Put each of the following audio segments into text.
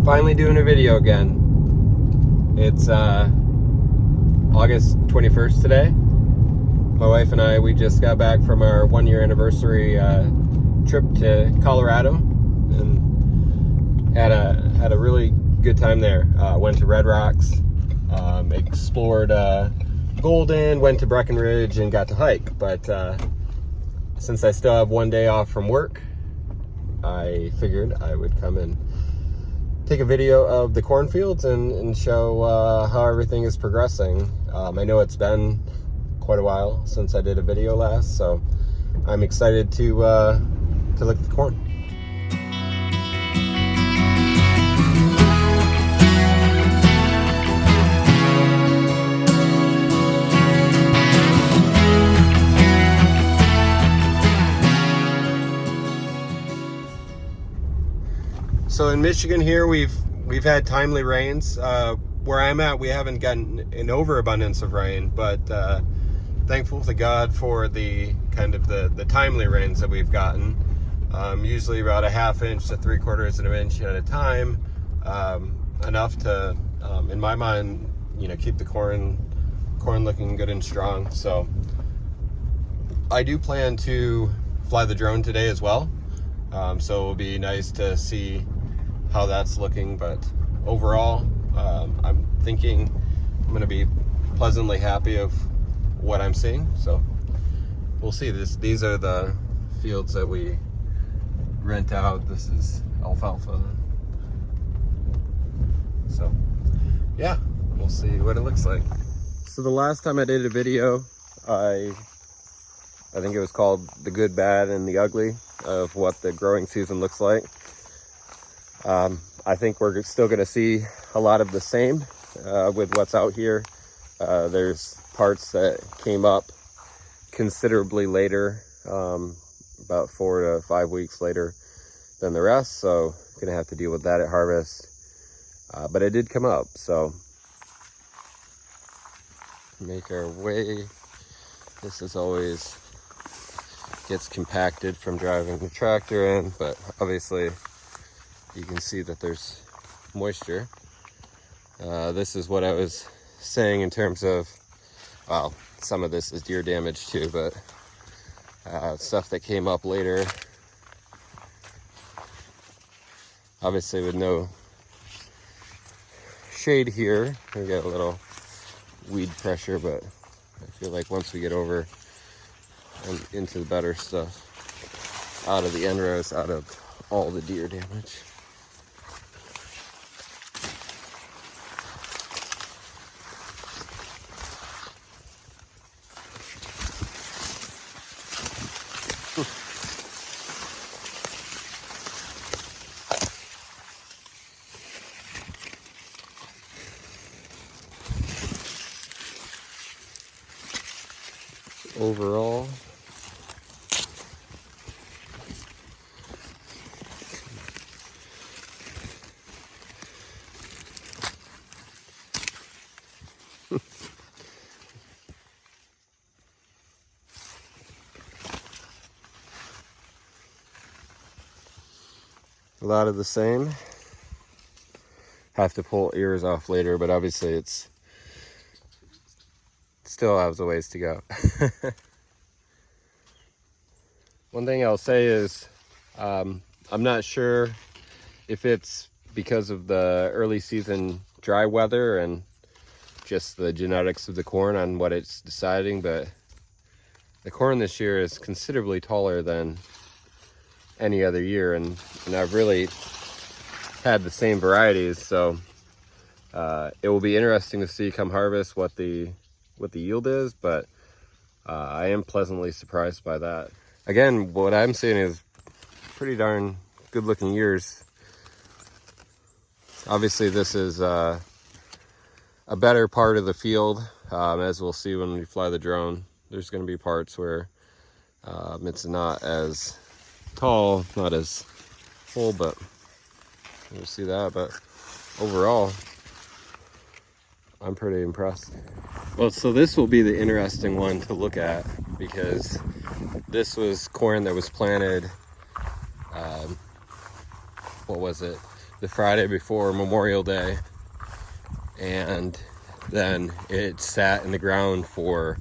Finally doing a video again. It's August 21st today. My wife and I, we just got back from our 1-year anniversary trip to Colorado and had a really good time there. Went to Red Rocks, explored Golden, went to Breckenridge, and got to hike. But since I still have one day off from work, I figured I would come and take a video of the cornfields and show how everything is progressing. I know it's been quite a while since I did a video last, so I'm excited to look at the corn. So in Michigan here, we've had timely rains. Where I'm at, we haven't gotten an overabundance of rain, but thankful to God for the kind of the timely rains that we've gotten. Usually about a ½ inch to 3/4 of an inch at a time, enough to, in my mind, keep the corn looking good and strong. So I do plan to fly the drone today as well. So it'll be nice to see how that's looking, but overall I'm thinking I'm going to be pleasantly happy of what I'm seeing. So we'll see. These are the fields that we rent out. This is alfalfa, so yeah, we'll see what it looks like. So the last time I did a video, I think it was called The Good, Bad, and the Ugly of what the growing season looks like. I think we're still going to see a lot of the same with what's out here. There's parts that came up considerably later, about 4 to 5 weeks later than the rest, so going to have to deal with that at harvest. But it did come up, so make our way. This is always gets compacted from driving the tractor in, but obviously you can see that there's moisture. This is what I was saying in terms of, well, some of this is deer damage too, but stuff that came up later, obviously with no shade here, we got a little weed pressure, but I feel like once we get over and into the better stuff, out of the end rows, out of all the deer damage. Overall, a lot of the same. Have to pull ears off later, but obviously it's still has a ways to go. One thing I'll say is I'm not sure if it's because of the early season dry weather and just the genetics of the corn on what it's deciding, but the corn this year is considerably taller than any other year, and I've really had the same varieties, so it will be interesting to see come harvest what the yield is, but I am pleasantly surprised by that. Again, what I'm seeing is pretty darn good looking ears. Obviously this is a better part of the field, as we'll see when we fly the drone. There's going to be parts where it's not as tall, not as full, but we'll see that. But overall, I'm pretty impressed. Well, so this will be the interesting one to look at, because this was corn that was planted, what was it, the Friday before Memorial Day, and then it sat in the ground for,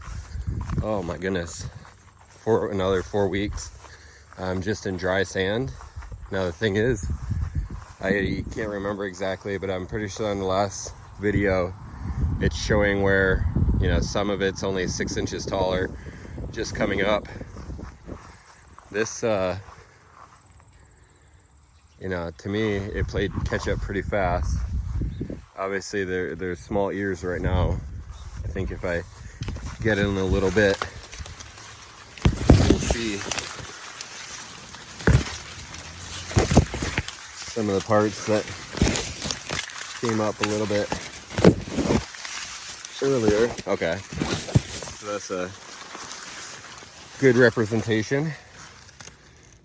oh my goodness, for another 4 weeks, just in dry sand. Now the thing is, I can't remember exactly, but I'm pretty sure on the last video it's showing where, you know, some of it's only 6 inches taller, just coming up. This you know, to me it played catch up pretty fast. Obviously there's small ears right now. I think if I get in a little bit, we'll see some of the parts that came up a little bit earlier. Okay, so that's a good representation.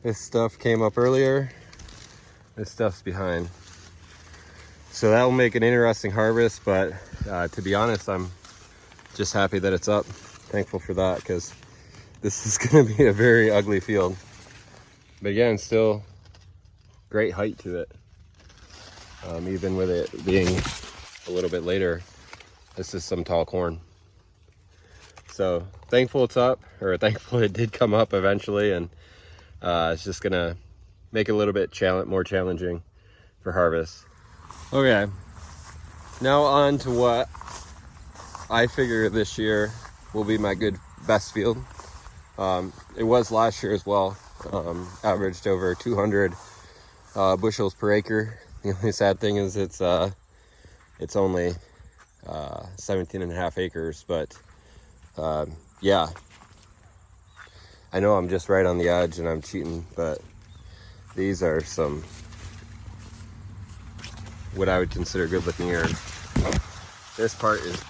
This stuff came up earlier, this stuff's behind. So that will make an interesting harvest, but to be honest, I'm just happy that it's up. Thankful for that, because this is going to be a very ugly field. But again, still great height to it. Even with it being a little bit later, this is some tall corn. So thankful it's up, or thankful it did come up eventually, and it's just gonna make it a little bit more challenging for harvest. Okay, now on to what I figure this year will be my best field. It was last year as well. Averaged over 200 bushels per acre. The only sad thing is it's only 17.5 acres, but yeah, I know I'm just right on the edge and I'm cheating, but these are some what I would consider good looking ears. This part is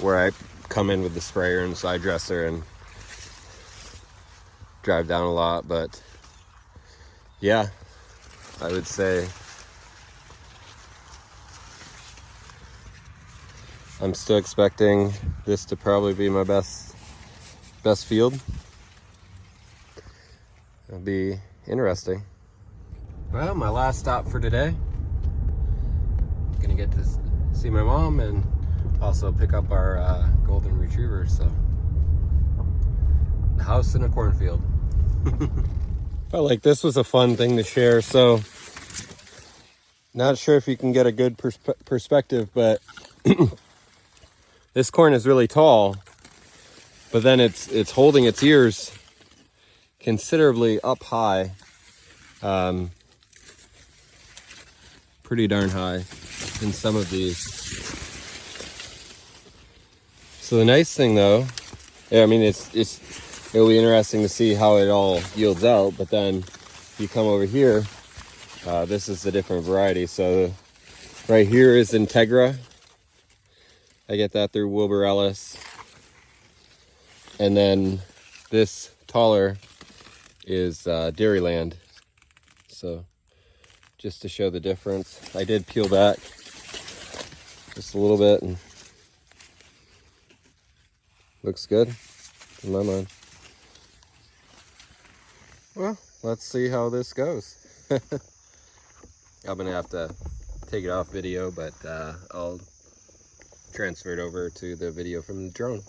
where I come in with the sprayer and side dresser and drive down a lot, but yeah, I would say I'm still expecting this to probably be my best field. It'll be interesting. Well, my last stop for today. Gonna get to see my mom and also pick up our golden retriever. So, a house in a cornfield. Felt like this was a fun thing to share. So, not sure if you can get a good perspective, but this corn is really tall, but then it's holding its ears considerably up high, pretty darn high in some of these. So the nice thing though, yeah, I mean it'll be interesting to see how it all yields out, but then you come over here, this is a different variety. So right here is Integra. I get that through Wilbur Ellis. And then this taller is Dairyland. So just to show the difference, I did peel back just a little bit and looks good in my mind. Well, let's see how this goes. I'm gonna have to take it off video, but I'll transfer it over to the video from the drone.